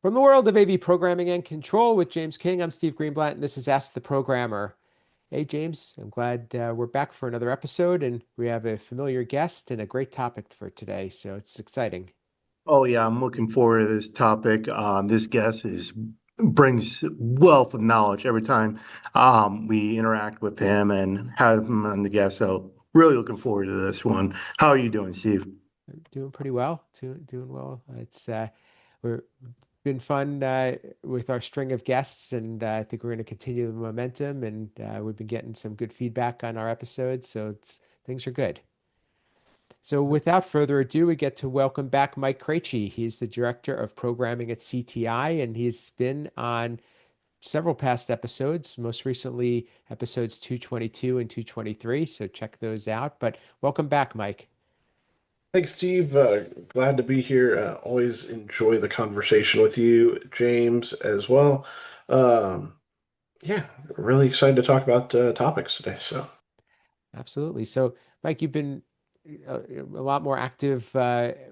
From the world of AV programming and control with James King, I'm Steve Greenblatt, and this is Ask the Programmer. Hey, James, I'm glad we're back for another episode, and we have a familiar guest and a great topic for today, so it's exciting. Oh yeah, I'm looking forward to this topic. This guest is brings wealth of knowledge every time we interact with him and have him on the guest. So really looking forward to this one. How are you doing, Steve? Doing pretty well, doing well. It's we're been fun with our string of guests, and I think we're going to continue the momentum, and we've been getting some good feedback on our episodes, so things are good. So without further ado, we get to welcome back Mike Krejci. He's the director of programming at CTI, and he's been on several past episodes, most recently episodes 222 and 223. So check those out. But welcome back, Mike. Thanks, Steve. Glad to be here. Always enjoy the conversation with you, James, as well. Um, yeah, really excited to talk about topics today. So, Absolutely. So, Mike, you've been a lot more active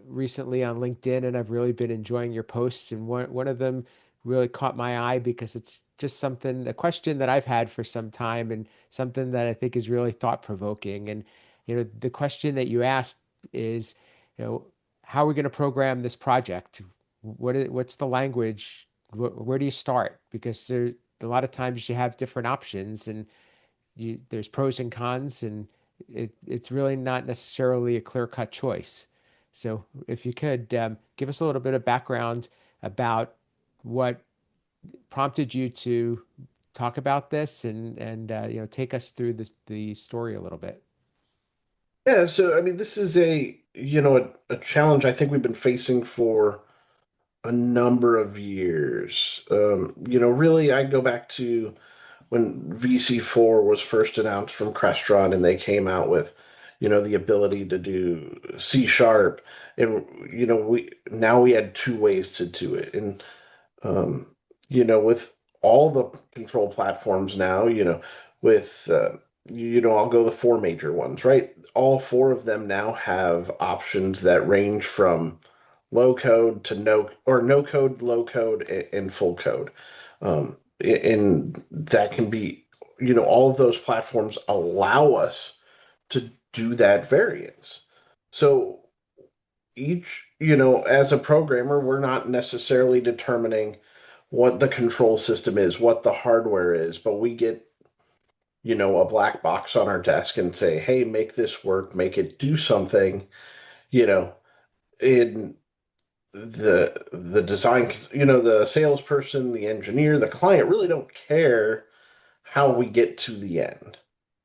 recently on LinkedIn, and I've really been enjoying your posts. And one of them really caught my eye because it's just a question that I've had for some time, and something that I think is really thought-provoking. And the question that you asked is, you know, how are we going to program this project? What's the language? Where do you start? Because there a lot of times you have different options, and there's pros and cons, and it's really not necessarily a clear-cut choice. So if you could give us a little bit of background about what prompted you to talk about this, and take us through the story a little bit. yeah, so I mean, this is a challenge I think we've been facing for a number of years. Really, I go back to when VC4 was first announced from Crestron and they came out with, the ability to do C sharp. And, we had two ways to do it. And, um, with all the control platforms now, I'll go the four major ones, right? All four of them now have options that range from low code to no code, low code, and full code. And that can be, all of those platforms allow us to do that variance. So as a programmer, we're not necessarily determining what the control system is, what the hardware is, but we get, a black box on our desk and say, hey, make this work, make it do something, you know, in the design, the salesperson, the engineer, the client really don't care how we get to the end.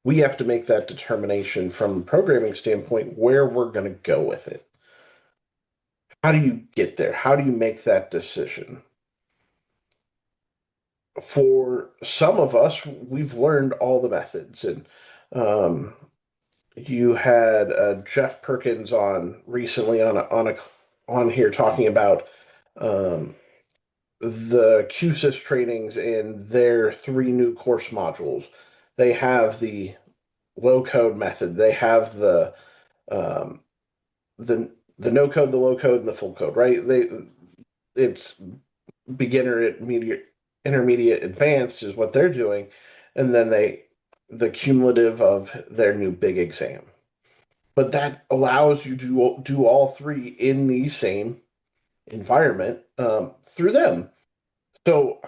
We have to make that determination from a programming standpoint where we're going to go with it. How do you get there? How do you make that decision? For some of us, we've learned all the methods, and um, you had Jeff Perkins on recently on here talking about um, the QSys trainings and their three new course modules. They have the low code method. They have um, the no code, the low code, and the full code. Right? It's beginner, intermediate, advanced is what they're doing, and then the cumulative of their new big exam. But that allows you to do all three in the same environment through them. So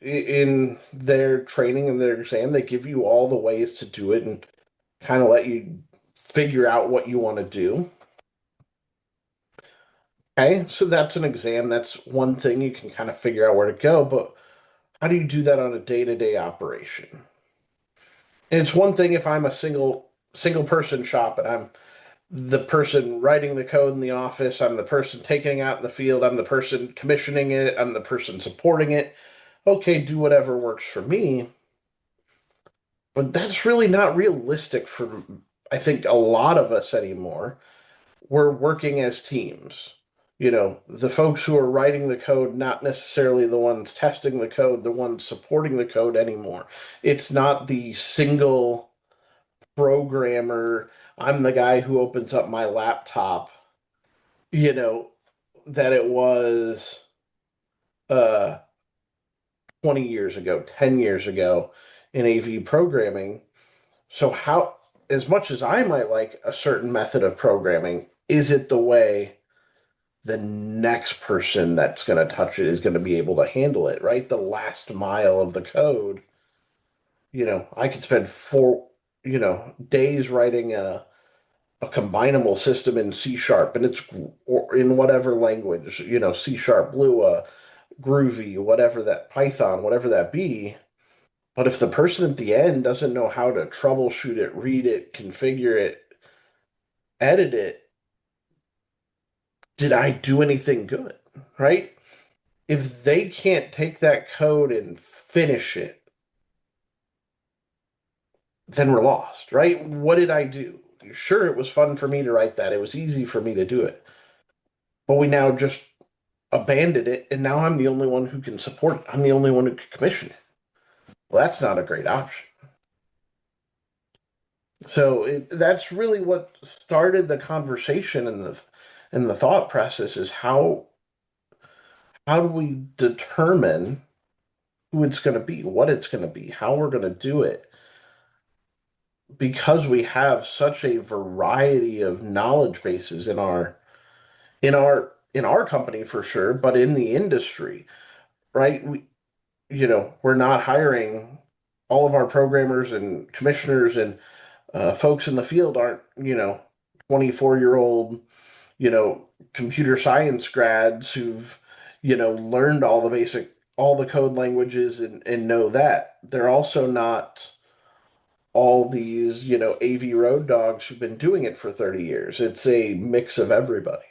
in their training and their exam, they give you all the ways to do it and kind of let you figure out what you want to do. Okay, so that's an exam. That's one thing you can kind of figure out where to go, but how do you do that on a day-to-day operation? And it's one thing if I'm a single person shop and I'm the person writing the code in the office, I'm the person taking it out in the field, I'm the person commissioning it, I'm the person supporting it. Okay, do whatever works for me. But that's really not realistic for, I think, a lot of us anymore. We're working as teams. The folks who are writing the code, not necessarily the ones testing the code, the ones supporting the code anymore. It's not the single programmer. I'm the guy who opens up my laptop, you know, that it was uh 20 years ago, 10 years ago in AV programming. So how, as much as I might like a certain method of programming, is it the way the next person that's going to touch it is going to be able to handle it, right? The last mile of the code, I could spend days writing a combinable system in C sharp and it's or in whatever language, C sharp, Lua, Groovy, whatever that Python, whatever that be. But if the person at the end doesn't know how to troubleshoot it, read it, configure it, edit it, did I do anything good? Right? If they can't take that code and finish it, then we're lost, right? What did I do? Sure, it was fun for me to write that. It was easy for me to do it. But we now just abandoned it, and now I'm the only one who can support it. I'm the only one who can commission it. Well, that's not a great option. So that's really what started the conversation and the thought process is how do we determine who it's going to be, what it's going to be, how we're going to do it, because we have such a variety of knowledge bases in our company for sure, but in the industry, right? We're not hiring all of our programmers and commissioners and folks in the field aren't 24-year-old computer science grads who've learned all the code languages and know that. They're also not all these AV road dogs who've been doing it for 30 years. It's a mix of everybody.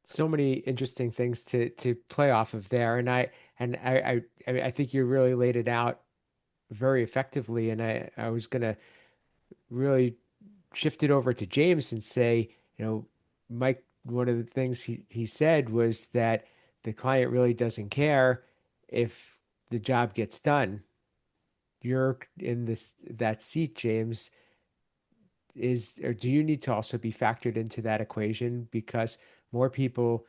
So many interesting things to play off of there, and I think you really laid it out very effectively. And I was gonna really shift it over to James and say, Mike, one of the things he said was that the client really doesn't care if the job gets done. You're in that seat, James. Or do you need to also be factored into that equation because more people,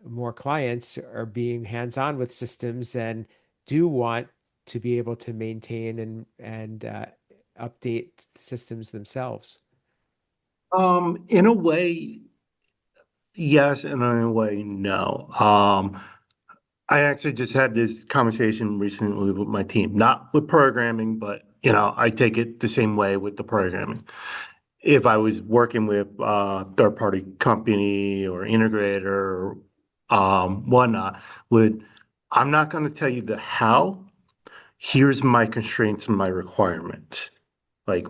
more clients are being hands-on with systems and do want to be able to maintain and update systems themselves? In a way, yes, and in a way, no. I actually just had this conversation recently with my team, not with programming, but I take it the same way with the programming. If I was working with a third-party company or integrator or whatnot, I'm not going to tell you the how. Here's my constraints and my requirements. Like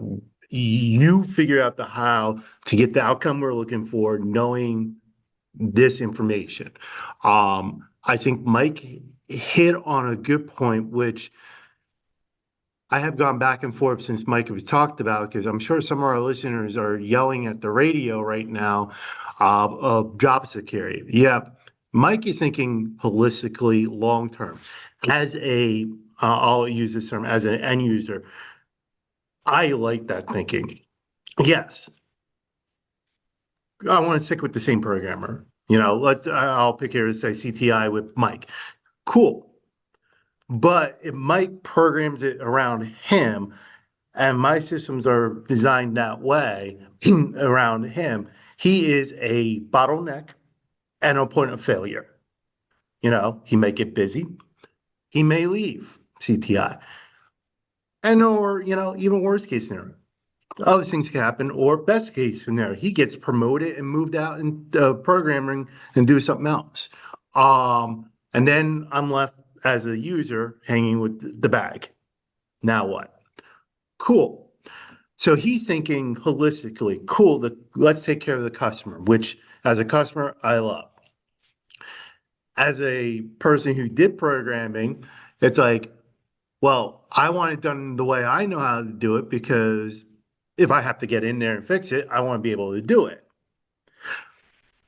you figure out the how to get the outcome we're looking for, knowing this information. I think Mike hit on a good point, which I have gone back and forth since Mike was talked about, because I'm sure some of our listeners are yelling at the radio right now of job security. Yeah, Mike is thinking holistically long term. I'll use this term as an end user. I like that thinking. Yes, I want to stick with the same programmer. I'll pick here to say CTI with Mike. Cool. But if Mike programs it around him and my systems are designed that way around him, he is a bottleneck and a point of failure. He may get busy. He may leave CTI. Or, even worst case scenario, other things can happen, or best case scenario, he gets promoted and moved out into programming and do something else. And then I'm left as a user hanging with the bag. Now what? Cool. So he's thinking holistically, cool, let's take care of the customer, which as a customer, I love. As a person who did programming, it's like, well, I want it done the way I know how to do it, because if I have to get in there and fix it, I want to be able to do it.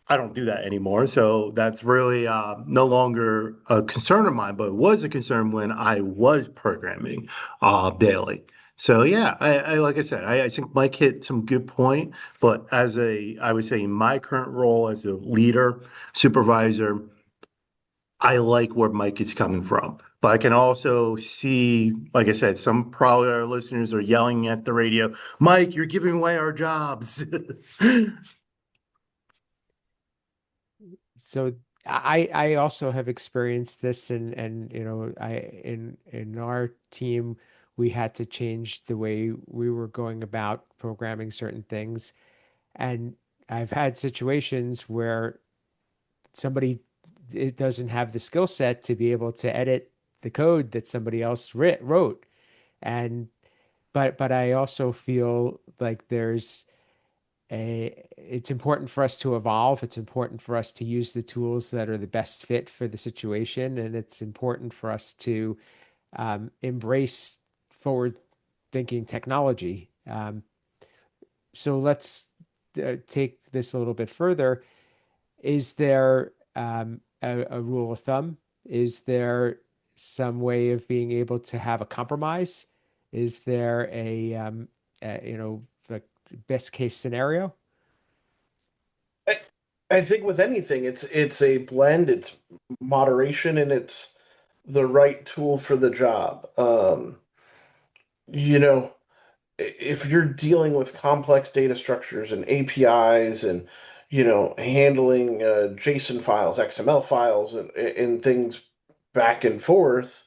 I don't do that anymore. So that's really no longer a concern of mine, but it was a concern when I was programming daily. So yeah, I like I said, I think Mike hit some good point. But as a, I would say in my current role as a leader, supervisor, I like where Mike is coming from. But I can also see, like I said, some probably our listeners are yelling at the radio, Mike, you're giving away our jobs. So I also have experienced this, and I in our team we had to change the way we were going about programming certain things. And I've had situations where somebody it doesn't have the skill set to be able to edit the code that somebody else wrote. And but I also feel like it's important for us to evolve. It's important for us to use the tools that are the best fit for the situation, and it's important for us to embrace forward thinking technology. So let's take this a little bit further. Is there a rule of thumb? Is there some way of being able to have a compromise? Is there the best case scenario? I, I think with anything, it's a blend, it's moderation, and it's the right tool for the job. You know, if you're dealing with complex data structures and APIs and handling JSON files, XML files, and things back and forth,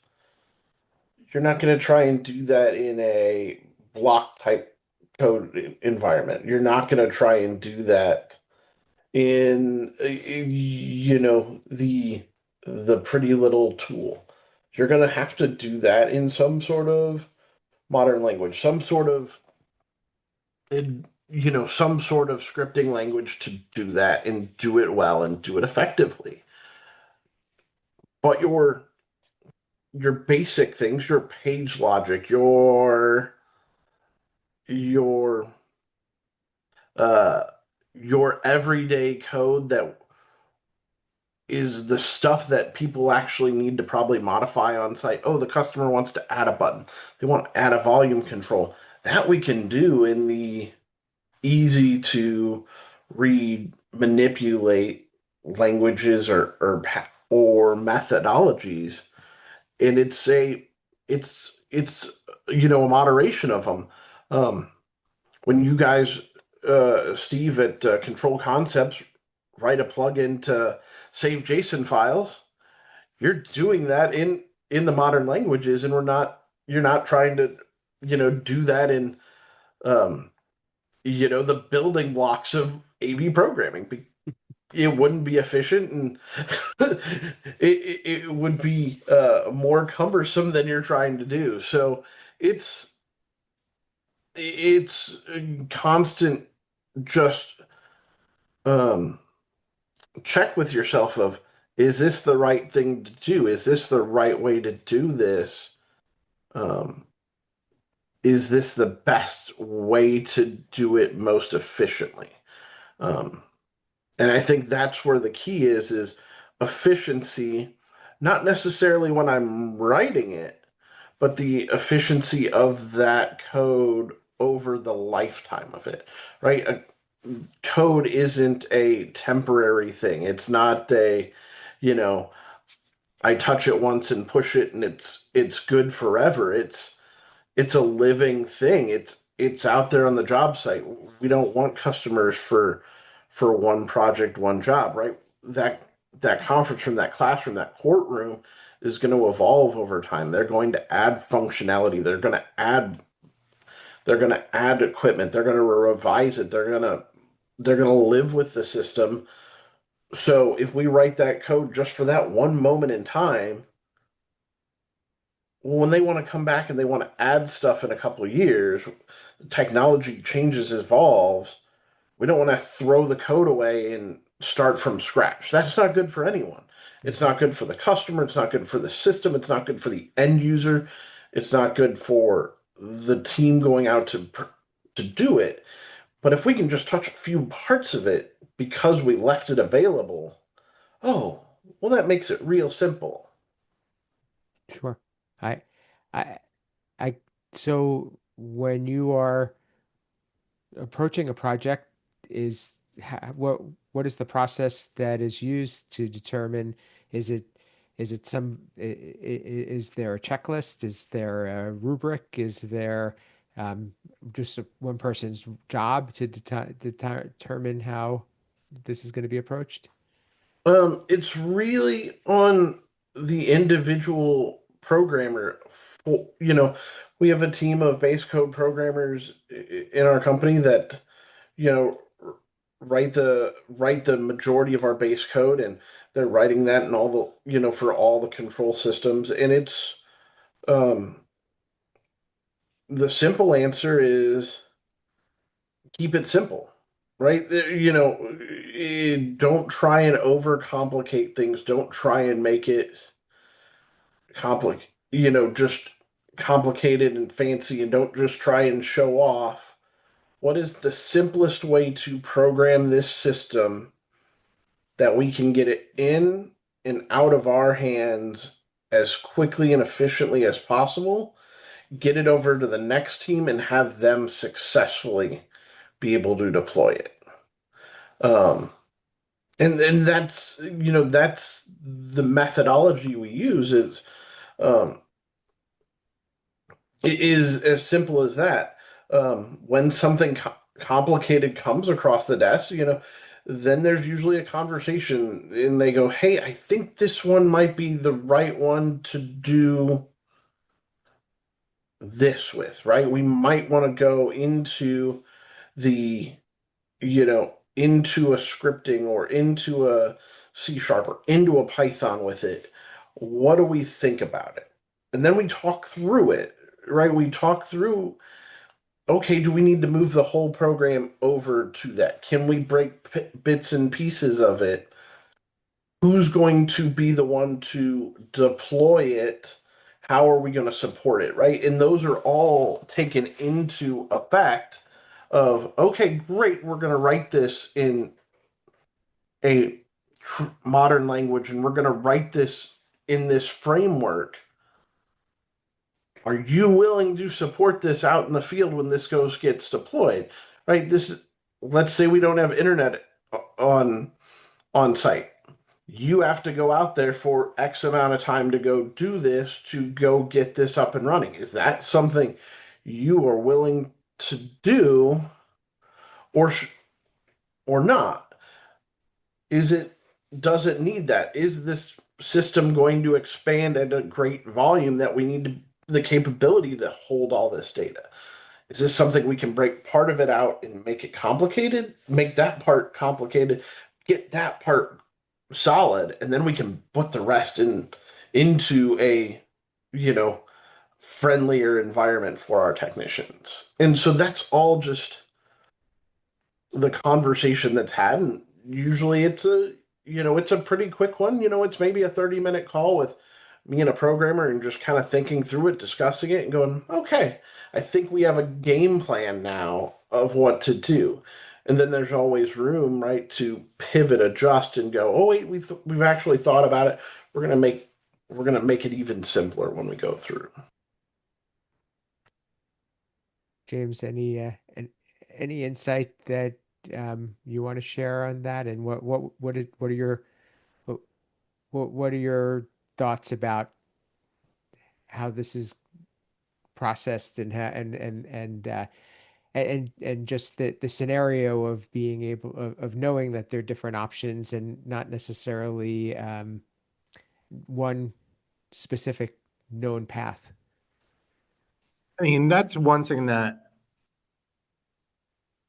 you're not going to try and do that in a block type code environment. You're not going to try and do that in the pretty little tool. You're going to have to do that in some sort of modern language, some sort of scripting language to do that and do it well and do it effectively. But your basic things, your page logic, your uh your everyday code that is the stuff that people actually need to probably modify on site. Oh, the customer wants to add a button. They want to add a volume control. That we can do in the easy to read, manipulate languages or methodologies. And it's a moderation of them. Um, when you guys, Steve at Control Concepts, write a plugin to save JSON files, you're doing that in the modern languages, and you're not trying to do that in um, the building blocks of AV programming. It wouldn't be efficient, and it would be more cumbersome than you're trying to do. So it's it's a constant just um, check with yourself of, is this the right thing to do? Is this the right way to do this? Um, is this the best way to do it most efficiently? Um, and I think that's where the key is efficiency, not necessarily when I'm writing it, but the efficiency of that code over the lifetime of it, right? Code isn't a temporary thing. It's not you know, I touch it once and push it and it's good forever. It's a living thing. It's out there on the job site. We don't want customers for one project, one job, right? That conference room, that classroom, that courtroom is going to evolve over time. They're going to add functionality. They're going to add equipment. They're going to revise it. They're going to live with the system. So if we write that code just for that one moment in time, when they want to come back and they want to add stuff in a couple of years, technology changes, evolves. We don't want to throw the code away and start from scratch. That's not good for anyone. It's Mhm. not good for the customer. It's not good for the system. It's not good for the end user. It's not good for the team going out to do it. But if we can just touch a few parts of it because we left it available, oh, well, that makes it real simple. Sure. I, I, I, so when you are approaching a project, is what is the process that is used to determine, is it is there a checklist? Is there a rubric? Is there just one person's job to determine how this is going to be approached? It's really on the individual programmer. You know, we have a team of base code programmers in our company that, you know, write the majority of our base code, and they're writing that in all the, for all the control systems. And it's um the simple answer is keep it simple, right? Don't try and overcomplicate things. Don't try and make it just complicated and fancy, and don't just try and show off. What is the simplest way to program this system that we can get it in and out of our hands as quickly and efficiently as possible, get it over to the next team and have them successfully be able to deploy it. Um, and that's the methodology we use um, is as simple as that. When something complicated comes across the desk, then there's usually a conversation, and they go, "Hey, I think this one might be the right one to do this with, right? We might want to go into the, into a scripting or into a C sharp or into a Python with it. What do we think about it?" And then we talk through it, right? We talk through, okay, do we need to move the whole program over to that? Can we break bits and pieces of it? Who's going to be the one to deploy it? How are we going to support it, right? And those are all taken into effect of, okay, great, we're going to write this in a modern language, and we're going to write this in this framework. Are you willing to support this out in the field when this gets deployed? Right? Let's say we don't have internet on site. You have to go out there for X amount of time to go do this, to go get this up and running. Is that something you are willing to do, or or not? Is it Does it need that? Is this system going to expand at a great volume that we need the capability to hold all this data? Is this something we can break part of it out and make it complicated, make that part complicated, get that part solid, and then we can put the rest into a, you know, friendlier environment for our technicians. And so that's all just the conversation that's had. And usually it's a pretty quick one. It's maybe a 30-minute call with me and a programmer, and just kind of thinking through it, discussing it, and going, okay, I think we have a game plan now of what to do. And then there's always room, right, to pivot, adjust, and go, oh wait, we've actually thought about it. We're gonna make it even simpler when we go through. James, any insight that you want to share on that, and what are your what, what are your thoughts about how this is processed, and how and just the scenario of being able of knowing that there are different options and not necessarily one specific known path. I mean, that's one thing that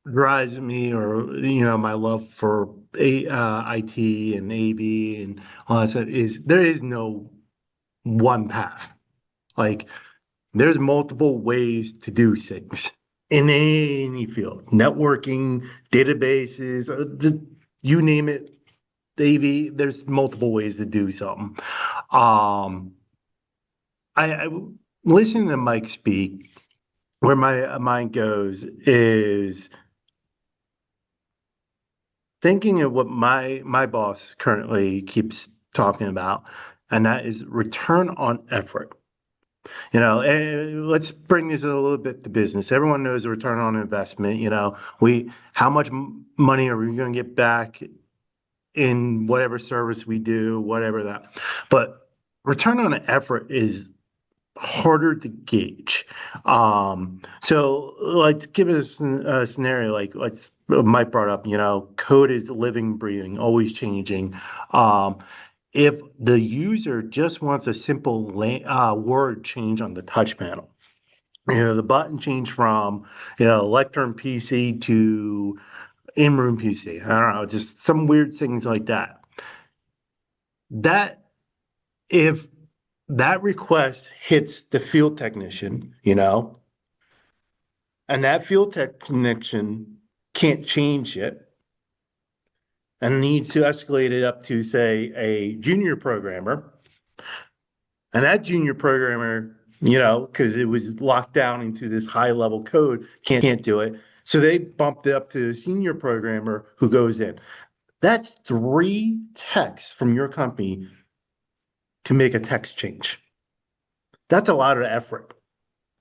drives me, or my love for IT and AV and all that stuff, is there is no one path. Like, there's multiple ways to do things in any field, networking, databases, you name it, AV. There's multiple ways to do something. I listening to Mike speak. Where my mind goes is thinking of what my boss currently keeps talking about, and that is return on effort. And let's bring this a little bit to business. Everyone knows the return on investment. How much money are we going to get back in whatever service we do, whatever that. But return on effort is harder to gauge. So like to give us a scenario, like let's Mike brought up, code is living, breathing, always changing. Um, if the user just wants a simple word change on the touch panel, the button change from, Lectern PC to in-room PC. I don't know, just some weird things like that. That if that request hits the field technician, and that field technician can't change it and needs to escalate it up to, say, a junior programmer, and that junior programmer, because it was locked down into this high level code, can't do it. So they bumped it up to the senior programmer who goes in. That's three techs from your company to make a text change. That's a lot of effort.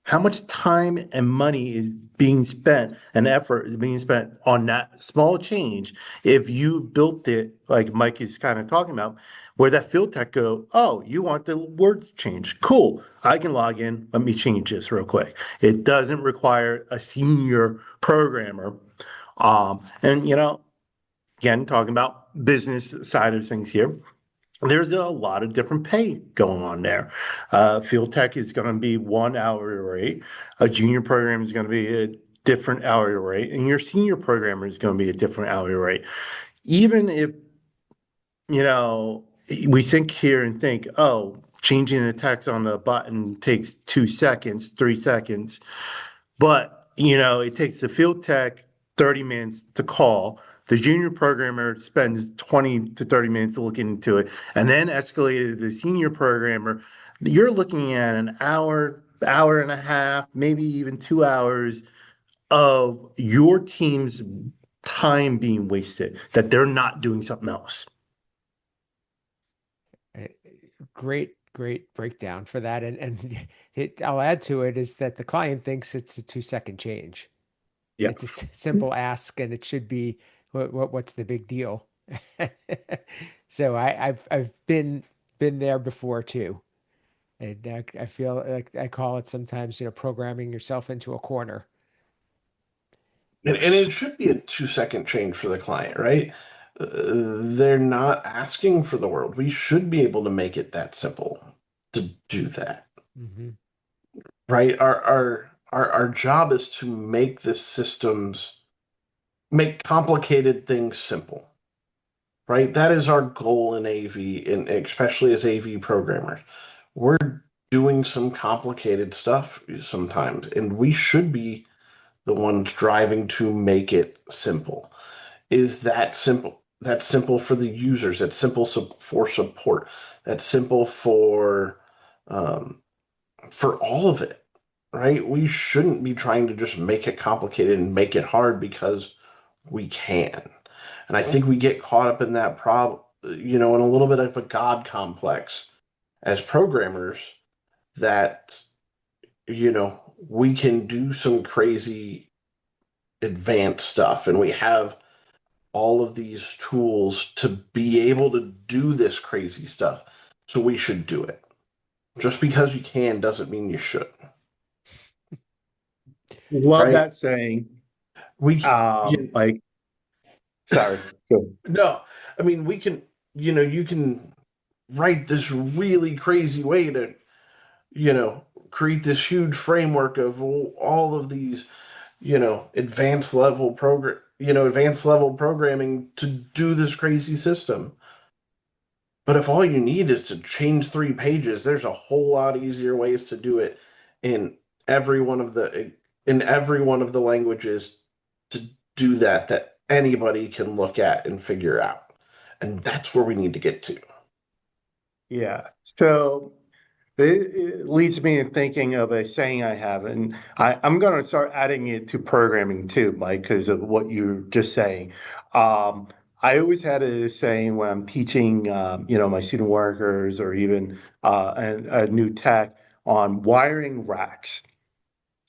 How much time and money is being spent and effort is being spent on that small change if you built it like Mike is kind of talking about, where that field tech go, oh, you want the words changed. Cool. I can log in. Let me change this real quick. It doesn't require a senior programmer. And again, talking about business side of things here, there's a lot of different pay going on there. Field tech is going to be 1 hourly rate. A junior program is going to be a different hourly rate, and your senior programmer is going to be a different hourly rate. Even if, we think here and think, oh, changing the text on the button takes 2 seconds, 3 seconds. But, it takes the field tech 30 minutes to call. The junior programmer spends 20 to 30 minutes to look into it, and then escalated to the senior programmer. You're looking at an hour, hour and a half, maybe even 2 hours of your team's time being wasted that they're not doing something else. Uh, Great breakdown for that. I'll add to it is that the client thinks it's a 2 second change. Yeah. It's a simple ask, and it should be what's the big deal? So I've been there before too, and I feel like I call it sometimes, programming yourself into a corner. And Yes. it should be a 2 second change for the client, right? They're not asking for the world. We should be able to make it that simple to do that, Hmm. right? Our job is to make the systems make complicated things simple, right? That is our goal in AV, and especially as AV programmers. We're doing some complicated stuff sometimes, and we should be the ones driving to make it simple. Is that simple? That's simple for the users. That's simple for support. That's simple um, for all of it, right? We shouldn't be trying to just make it complicated and make it hard because we can. And I think we get caught up in that problem, in a little bit of a God complex as programmers that, we can do some crazy advanced stuff and we have all of these tools to be able to do this crazy stuff. So we should do it. Just because you can doesn't mean you should, Love right? that saying. We, you, Like, sorry. Go. no, I mean, we can, you can write this really crazy way to, create this huge framework of all of these, advanced level programming to do this crazy system. But if all you need is to change 3 pages, there's a whole lot easier ways to do it in every one of the in every one of the languages to do that anybody can look at and figure out. And that's where we need to get to. Yeah. So it leads me in thinking of a saying I have, and I'm going to start adding it to programming too, Mike, because of what you're just saying. Um, I always had a saying when I'm teaching, my student workers or even a new tech. on wiring racks.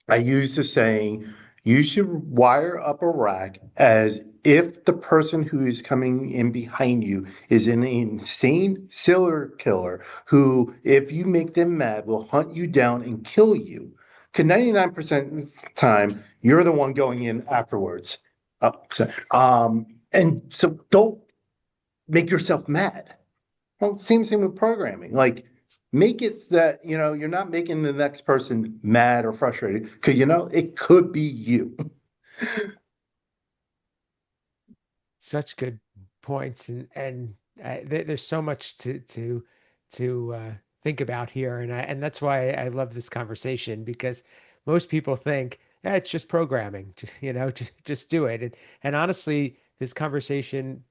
I use the saying, you should wire up a rack as if the person who is coming in behind you is an insane serial killer who, if you make them mad, will hunt you down and kill you. Because 99% of the time, you're the one going in afterwards. And so don't make yourself mad. Well, same thing with programming. Like, make it that, you're not making the next person mad or frustrated because, it could be you. Such good points, and there's so much to think about here, and that's why I love this conversation because most people think, yeah, it's just programming, just do it, and honestly, this conversation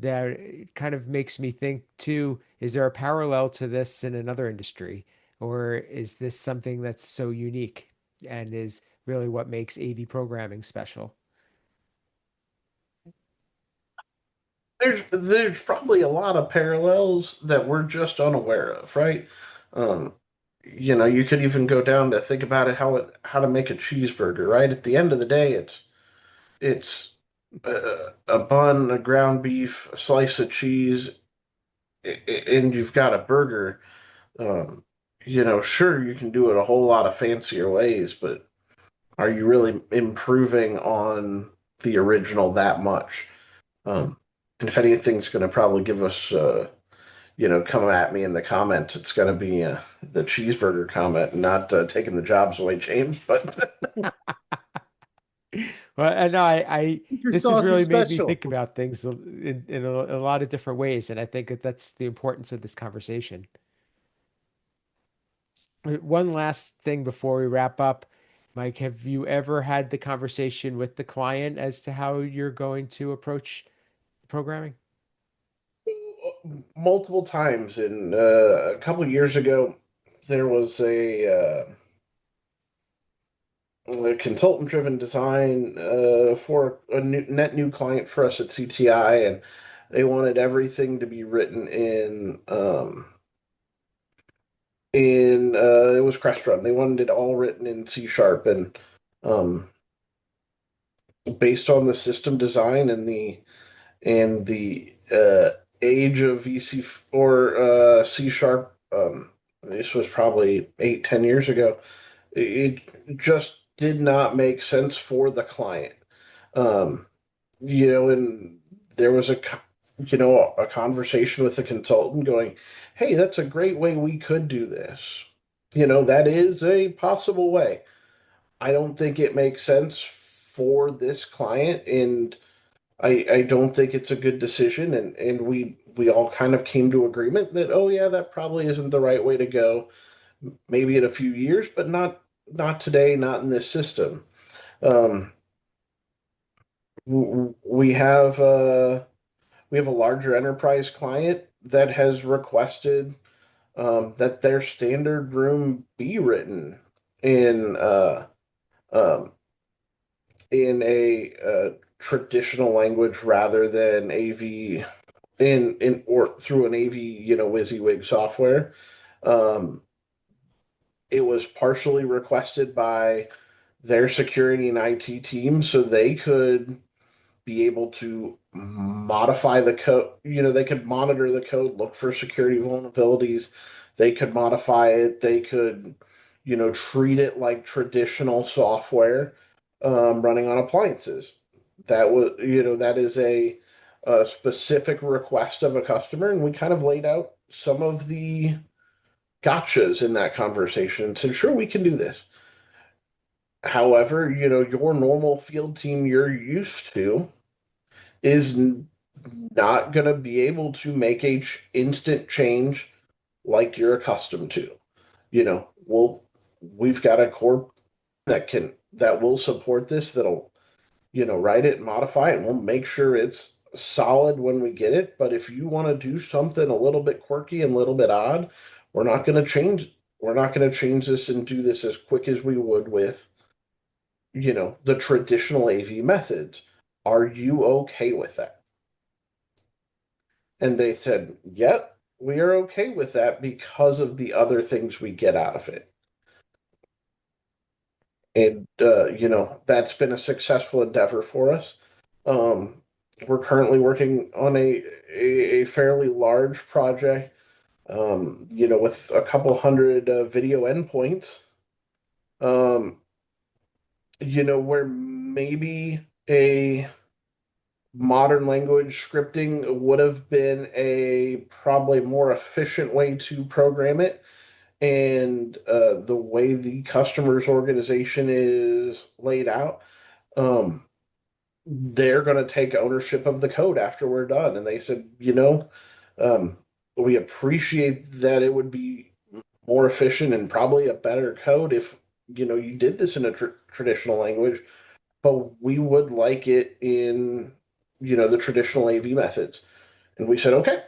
that it kind of makes me think too, is there a parallel to this in another industry, or is this something that's so unique and is really what makes AV programming special? There's probably a lot of parallels that we're just unaware of, right? Um, you could even go down to think about it how to make a cheeseburger, right? At the end of the day, it's a bun, a ground beef, a slice of cheese, and you've got a burger. Um, sure, you can do it a whole lot of fancier ways, but are you really improving on the original that much? Um, and if anything's going to probably give us, come at me in the comments, it's going to be the cheeseburger comment, not taking the jobs away, James. But Well, and Your this has sauce is really made me special. think about things in a lot of different ways, and I think that that's the importance of this conversation. One last thing before we wrap up, Mike, have you ever had the conversation with the client as to how you're going to approach programming? multiple times, and a couple of years ago, there was a consultant-driven design for a net new client for us at CTI, and they wanted everything to be written in it was Crestron. They wanted it all written in C sharp, and um, based on the system design and the age of VC or C sharp. This was probably 8, 10 years ago. It just did not make sense for the client. Um, and there was a conversation with the consultant going, "Hey, that's a great way we could do this. That is a possible way. I don't think it makes sense for this client, and I don't think it's a good decision." And we all kind of came to agreement that, oh yeah, that probably isn't the right way to go. Maybe in a few years, but not today, not in this system. Um, we have we have a larger enterprise client that has requested that their standard room be written in um, in a traditional language rather than AV in or through an AV, WYSIWYG software. Um, it was partially requested by their security and IT team so they could be able to modify the code. They could monitor the code, look for security vulnerabilities. They could modify it. They could, treat it like traditional software running on appliances. That is a specific request of a customer, and we kind of laid out some of the gotchas in that conversation and said, sure, we can do this. However, your normal field team you're used to is not going to be able to make a instant change like you're accustomed to. We've got a core that will support this, that'll, write it and modify it, and we'll make sure it's solid when we get it. But if you want to do something a little bit quirky and a little bit odd, we're not going to change. We're not going to change this and do this as quick as we would with, the traditional AV methods. Are you okay with that? And they said, yep, we are okay with that because of the other things we get out of it. And that's been a successful endeavor for us. Um, we're currently working on a fairly large project, with a couple hundred video endpoints, um, where maybe a modern language scripting would have been a probably more efficient way to program it. And the way the customer's organization is laid out, um, they're going to take ownership of the code after we're done. And they said, um, we appreciate that it would be more efficient and probably a better code if, you did this in a traditional language, but we would like it in, the traditional AV methods. And we said, okay,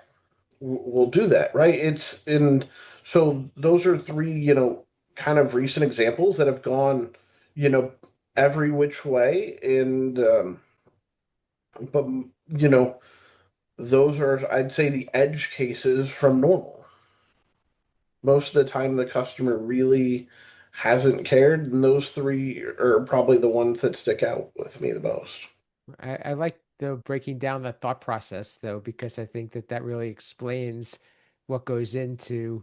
we'll do that, right? So those are three, kind of recent examples that have gone, you know, every which way. And, but, you know, those are, I'd say, the edge cases from normal. Most of the time, the customer really hasn't cared, and those three are probably the ones that stick out with me the most. I like the breaking down that thought process though, because I think that that really explains what goes into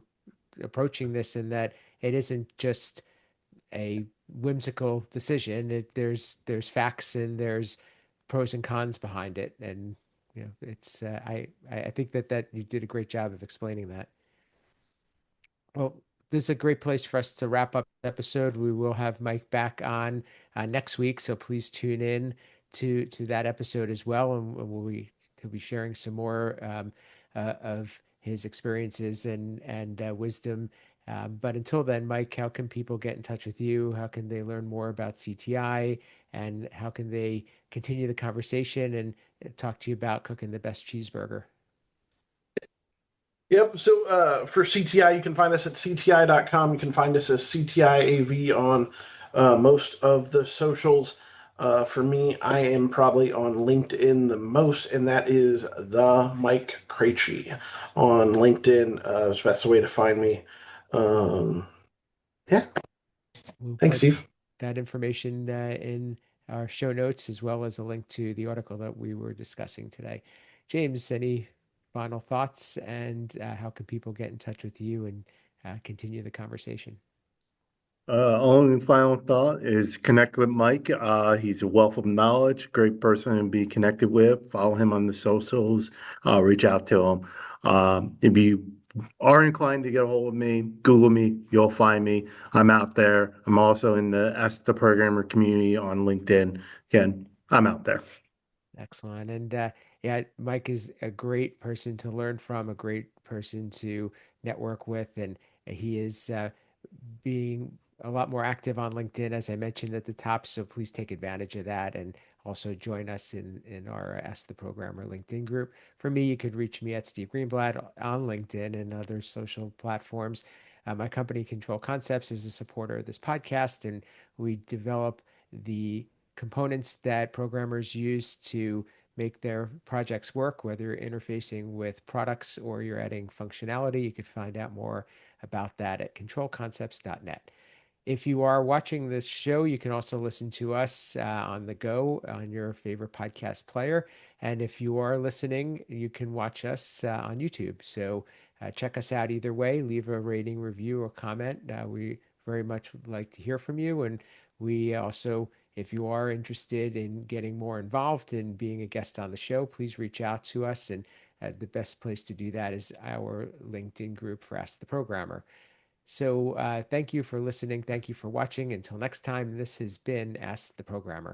approaching this, and that it isn't just a whimsical decision. There's facts and there's pros and cons behind it, and it's I think that you did a great job of explaining that. Well, this is a great place for us to wrap up the episode. We will have Mike back on next week, so please tune in to that episode as well, and he'll be sharing some more of his experiences and wisdom. But until then, Mike, how can people get in touch with you? How can they learn more about CTI, and how can they continue the conversation and talk to you about cooking the best cheeseburger? Yep. So for CTI, you can find us at CTI.com. You can find us as CTIAV on most of the socials. For me, I am probably on LinkedIn the most, and that is the Mike Krejci on LinkedIn. Is the best way to find me. Um, yeah. We'll Thanks, put Steve. that information in our show notes, as well as a link to the article that we were discussing today. James, any final thoughts, and how can people get in touch with you and continue the conversation? Only final thought is connect with Mike. He's a wealth of knowledge, great person to be connected with. Follow him on the socials. Reach out to him. If you are inclined to get a hold of me, Google me. You'll find me. I'm out there. I'm also in the Ask the Programmer community on LinkedIn. Again, I'm out there. Excellent. And yeah, Mike is a great person to learn from, a great person to network with, and he is being a lot more active on LinkedIn, as I mentioned at the top. So please take advantage of that, and also join us in our Ask the Programmer LinkedIn group. For me, you could reach me at Steve Greenblatt on LinkedIn and other social platforms. My company, Control Concepts, is a supporter of this podcast, and we develop the components that programmers use to make their projects work, whether you're interfacing with products or you're adding functionality. You could find out more about that at controlconcepts.net. If you are watching this show, you can also listen to us on the go on your favorite podcast player. And if you are listening, you can watch us on YouTube. So check us out either way. Leave a rating, review, or comment. We very much would like to hear from you. And we also, if you are interested in getting more involved in being a guest on the show, please reach out to us. And the best place to do that is our LinkedIn group for Ask the Programmer. So thank you for listening. Thank you for watching. Until next time, this has been Ask the Programmer.